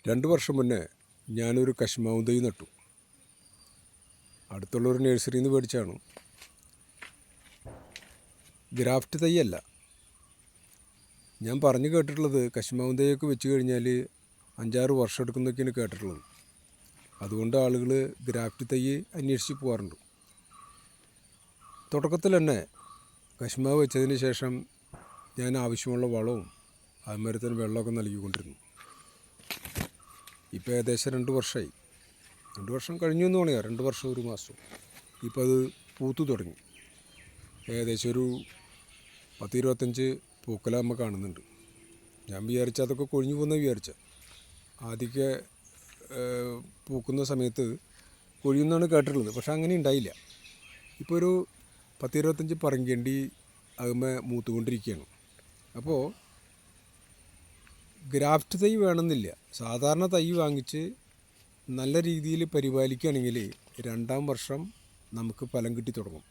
2 വർഷം മുന്നേ ഞാനൊരു കശുമാവും തൈ നട്ടു. അടുത്തുള്ളൊരു നഴ്സറിയിൽ നിന്ന് മേടിച്ചാണ്. ഗ്രാഫ്റ്റ് തൈയല്ല. ഞാൻ പറഞ്ഞു കേട്ടിട്ടുള്ളത് കശുമാവും തൈയൊക്കെ വെച്ച് കഴിഞ്ഞാൽ 5-6 വർഷം എടുക്കുന്നൊക്കെയാണ് കേട്ടിട്ടുള്ളത്. അതുകൊണ്ട് ആളുകൾ ഗ്രാഫ്റ്റ് തൈ അന്വേഷിച്ച് പോകാറുണ്ട്. തുടക്കത്തിൽ തന്നെ കശുമാവ് വെച്ചതിന് ശേഷം ഞാൻ ആവശ്യമുള്ള വളവും അതുമാതിരി തന്നെ വെള്ളമൊക്കെ നൽകിക്കൊണ്ടിരുന്നു. ഇപ്പോൾ ഏകദേശം 2 വർഷമായി. 2 വർഷം കഴിഞ്ഞു എന്ന് പറയാം. 2 വർഷം 1 മാസം. ഇപ്പോൾ അത് പൂത്തു തുടങ്ങി. ഏകദേശം ഒരു 10-25 പൂക്കല നമ്മൾ കാണുന്നുണ്ട്. ഞാൻ വിചാരിച്ച അതൊക്കെ കൊഴിഞ്ഞു പോകുന്ന വിചാരിച്ച. ആദ്യമൊക്കെ പൂക്കുന്ന സമയത്ത് കൊഴിയുന്നാണ് കേട്ടിട്ടുള്ളത്. പക്ഷെ അങ്ങനെ ഉണ്ടായില്ല. ഇപ്പോൾ ഒരു 10-25 പറങ്കേണ്ടി അതുമേ മൂത്തുകൊണ്ടിരിക്കുകയാണ്. അപ്പോൾ ഗ്രാഫ്റ്റ് തൈ വേണമെന്നില്ല. സാധാരണ തൈ വാങ്ങിച്ച് നല്ല രീതിയിൽ പരിപാലിക്കുകയാണെങ്കിൽ 2-ാം വർഷം നമുക്ക് ഫലം കിട്ടി തുടങ്ങും.